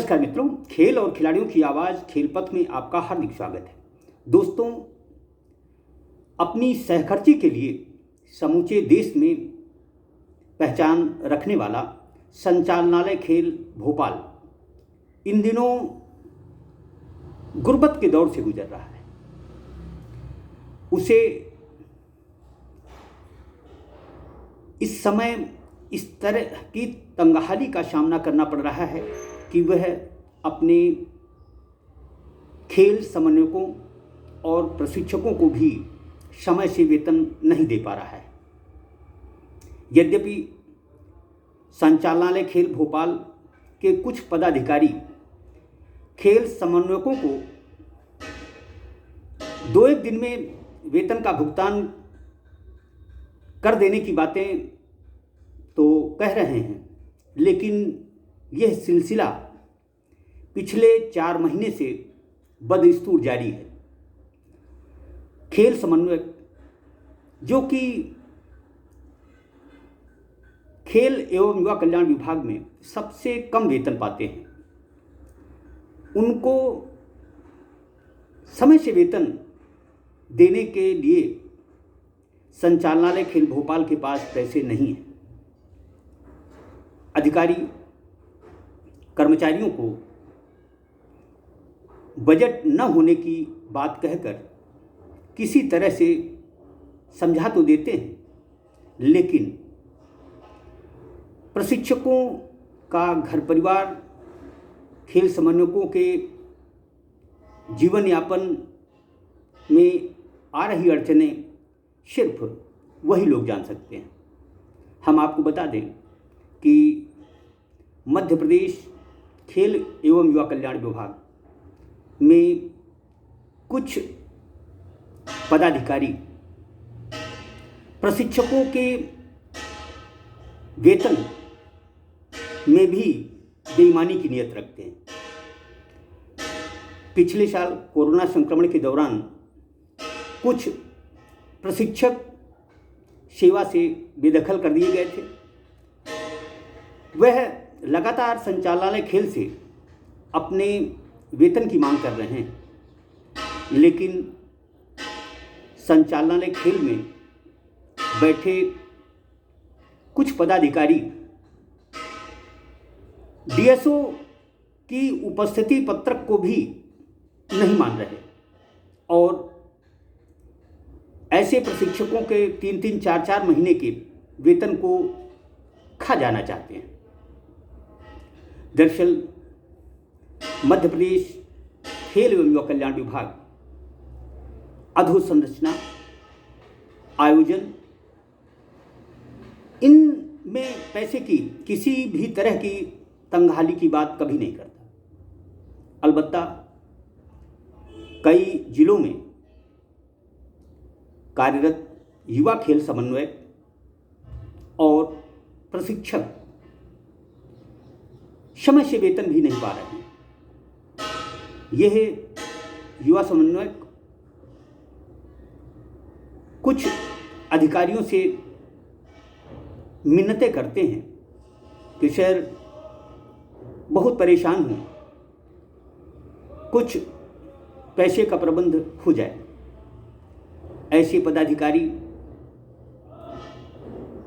नमस्कार मित्रों, खेल और खिलाड़ियों की आवाज़ खेल पथ में आपका हार्दिक स्वागत है। दोस्तों, अपनी सहखर्ची के लिए समूचे देश में पहचान रखने वाला संचालनालय खेल भोपाल इन दिनों गुर्बत के दौर से गुजर रहा है। उसे इस समय इस तरह की तंगहाली का सामना करना पड़ रहा है कि वह अपने खेल समन्वयकों और प्रशिक्षकों को भी समय से वेतन नहीं दे पा रहा है। यद्यपि संचालनालय खेल भोपाल के कुछ पदाधिकारी खेल समन्वयकों को 2-1 दिन में वेतन का भुगतान कर देने की बातें तो कह रहे हैं, लेकिन यह सिलसिला पिछले 4 महीने से बदस्तूर जारी है। खेल समन्वयक जो कि खेल एवं युवा कल्याण विभाग में सबसे कम वेतन पाते हैं, उनको समय से वेतन देने के लिए संचालनालय खेल भोपाल के पास पैसे नहीं हैं। अधिकारी कर्मचारियों को बजट न होने की बात कहकर किसी तरह से समझा तो देते हैं, लेकिन प्रशिक्षकों का घर परिवार, खेल समन्वयकों के जीवन यापन में आ रही अड़चनें सिर्फ वही लोग जान सकते हैं। हम आपको बता दें कि मध्य प्रदेश खेल एवं युवा कल्याण विभाग में कुछ पदाधिकारी प्रशिक्षकों के वेतन में भी बेईमानी की नीयत रखते हैं। पिछले साल कोरोना संक्रमण के दौरान कुछ प्रशिक्षक सेवा से बेदखल कर दिए गए थे। वह लगातार संचालनालय खेल से अपने वेतन की मांग कर रहे हैं, लेकिन संचालनालय खेल में बैठे कुछ पदाधिकारी डीएसओ की उपस्थिति पत्रक को भी नहीं मान रहे और ऐसे प्रशिक्षकों के 3-3, 4-4 महीने के वेतन को खा जाना चाहते हैं। दरअसल मध्य प्रदेश खेल एवं युवा कल्याण विभाग अधोसंरचना, आयोजन, इनमें पैसे की किसी भी तरह की तंगहाली की बात कभी नहीं करता। अलबत्ता कई जिलों में कार्यरत युवा खेल समन्वयक और प्रशिक्षक समय से वेतन भी नहीं पा रहे हैं। यह युवा समन्वयक कुछ अधिकारियों से मिन्नतें करते हैं कि सर बहुत परेशान हूँ, कुछ पैसे का प्रबंध हो जाए। ऐसे पदाधिकारी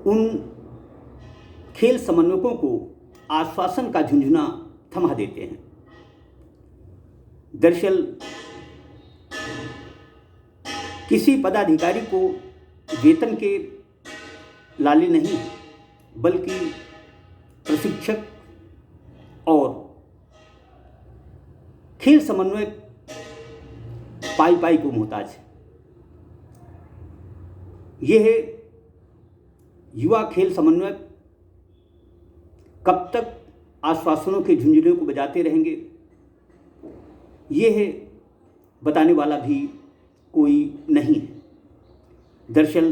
उन खेल समन्वयकों को आश्वासन का झुंझुना थमा देते हैं। दरअसल किसी पदाधिकारी को वेतन के लाले नहीं, बल्कि प्रशिक्षक और खेल समन्वयक पाई को मोहताज है। यह युवा खेल समन्वयक कब तक आश्वासनों के झुंझुने को बजाते रहेंगे, यह बताने वाला भी कोई नहीं है। दरअसल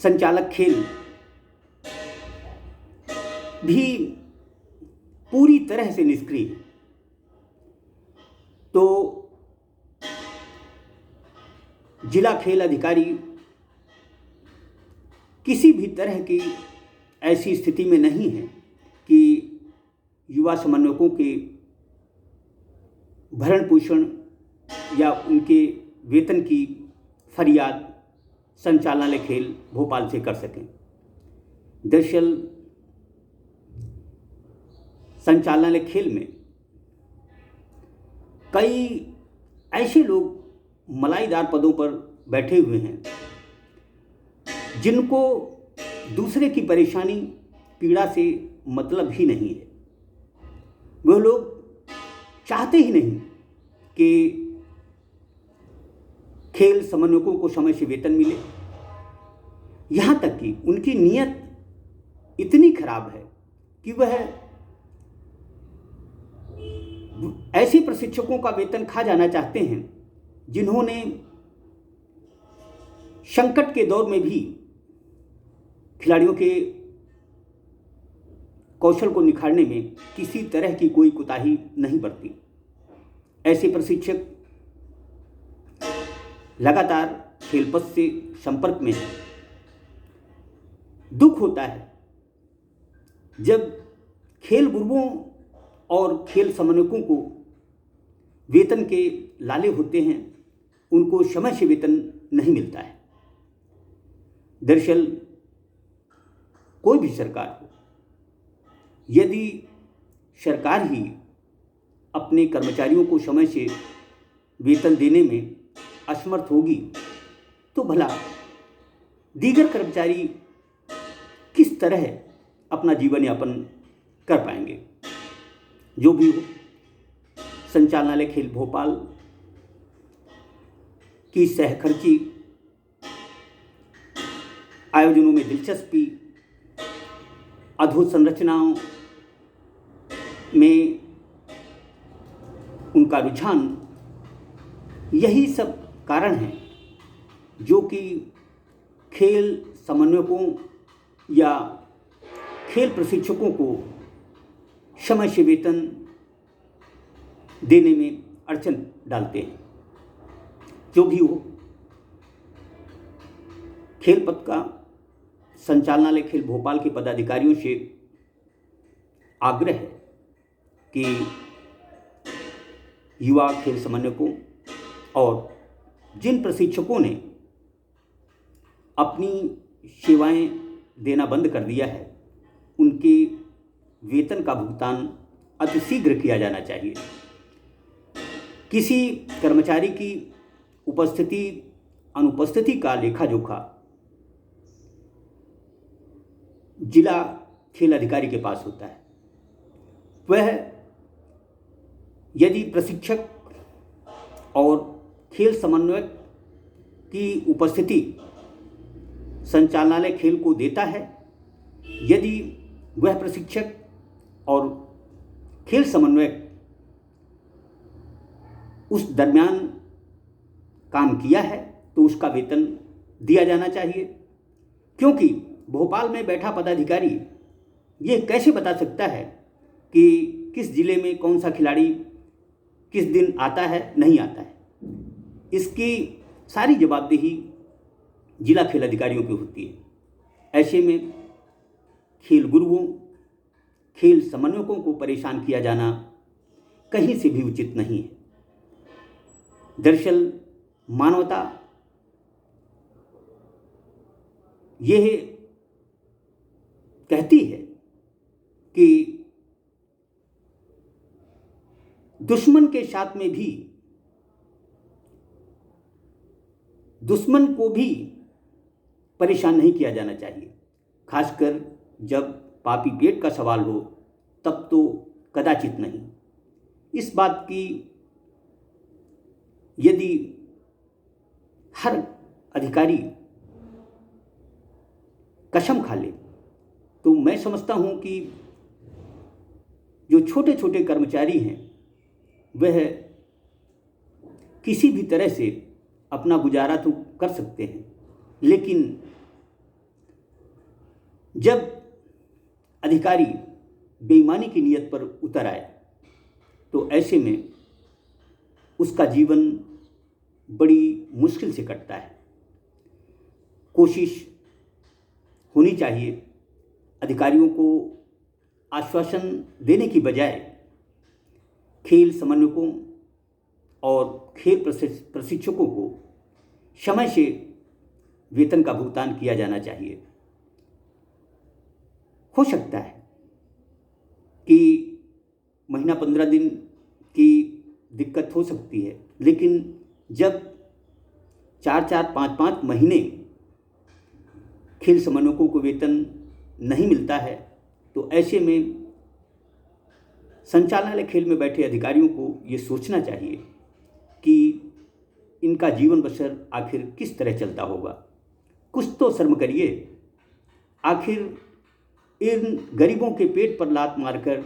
संचालक खेल भी पूरी तरह से निष्क्रिय है। तो जिला खेल अधिकारी किसी भी तरह की ऐसी स्थिति में नहीं है कि युवा समन्वयकों के भरण पोषण या उनके वेतन की फरियाद संचालनालय खेल भोपाल से कर सकें। दरअसल संचालनालय खेल में कई ऐसे लोग मलाईदार पदों पर बैठे हुए हैं जिनको दूसरे की परेशानी पीड़ा से मतलब ही नहीं है। वह लोग चाहते ही नहीं कि खेल समन्वयकों को समय से वेतन मिले। यहाँ तक कि उनकी नीयत इतनी खराब है कि वह ऐसे प्रशिक्षकों का वेतन खा जाना चाहते हैं जिन्होंने संकट के दौर में भी खिलाड़ियों के कौशल को निखारने में किसी तरह की कोई कोताही नहीं बरती। ऐसे प्रशिक्षक लगातार खेलपथ से संपर्क में हैं। दुख होता है जब खेल गुरुओं और खेल समन्वयकों को वेतन के लाले होते हैं, उनको समय से वेतन नहीं मिलता है। दरअसल कोई भी सरकार हो, यदि सरकार ही अपने कर्मचारियों को समय से वेतन देने में असमर्थ होगी तो भला दीगर कर्मचारी किस तरह अपना जीवन यापन कर पाएंगे। जो भी हो, संचालनालय खेल भोपाल की सहखर्ची, आयोजनों में दिलचस्पी, अधोसंरचनाओं में उनका रुझान, यही सब कारण हैं जो कि खेल समन्वयकों या खेल प्रशिक्षकों को समय से वेतन देने में अड़चन डालते हैं। जो भी हो, खेल पथ का संचालनालय खेल भोपाल के पदाधिकारियों से आग्रह है कि युवा खेल समन्वयकों और जिन प्रशिक्षकों ने अपनी सेवाएं देना बंद कर दिया है, उनके वेतन का भुगतान अतिशीघ्र किया जाना चाहिए। किसी कर्मचारी की उपस्थिति अनुपस्थिति का लेखा जोखा जिला खेल अधिकारी के पास होता है। वह यदि प्रशिक्षक और खेल समन्वयक की उपस्थिति संचालनालय खेल को देता है, यदि वह प्रशिक्षक और खेल समन्वयक उस दरमियान काम किया है तो उसका वेतन दिया जाना चाहिए। क्योंकि भोपाल में बैठा पदाधिकारी ये कैसे बता सकता है कि किस जिले में कौन सा खिलाड़ी किस दिन आता है, नहीं आता है। इसकी सारी जवाबदेही जिला खेल अधिकारियों की होती है। ऐसे में खेल गुरुओं, खेल समन्वयकों को परेशान किया जाना कहीं से भी उचित नहीं है। दरअसल मानवता यह कहती है कि दुश्मन के साथ में भी दुश्मन को भी परेशान नहीं किया जाना चाहिए। खासकर जब पापी पेट का सवाल हो तब तो कदाचित नहीं। इस बात की यदि हर अधिकारी कसम खा ले तो मैं समझता हूं कि जो छोटे छोटे कर्मचारी हैं वह किसी भी तरह से अपना गुजारा तो कर सकते हैं, लेकिन जब अधिकारी बेईमानी की नीयत पर उतर आए तो ऐसे में उसका जीवन बड़ी मुश्किल से कटता है। कोशिश होनी चाहिए अधिकारियों को आश्वासन देने की बजाय खेल समन्वयकों और खेल प्रशिक्षकों को समय से वेतन का भुगतान किया जाना चाहिए। हो सकता है कि महीना 15 दिन की दिक्कत हो सकती है, लेकिन जब 4-4, 5-5 महीने खेल समन्वयकों को वेतन नहीं मिलता है, तो ऐसे में संचालनालय खेल में बैठे अधिकारियों को ये सोचना चाहिए कि इनका जीवन बसर आखिर किस तरह चलता होगा। कुछ तो शर्म करिए, आखिर इन गरीबों के पेट पर लात मारकर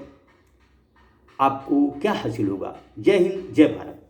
आपको क्या हासिल होगा। जय हिंद, जय भारत।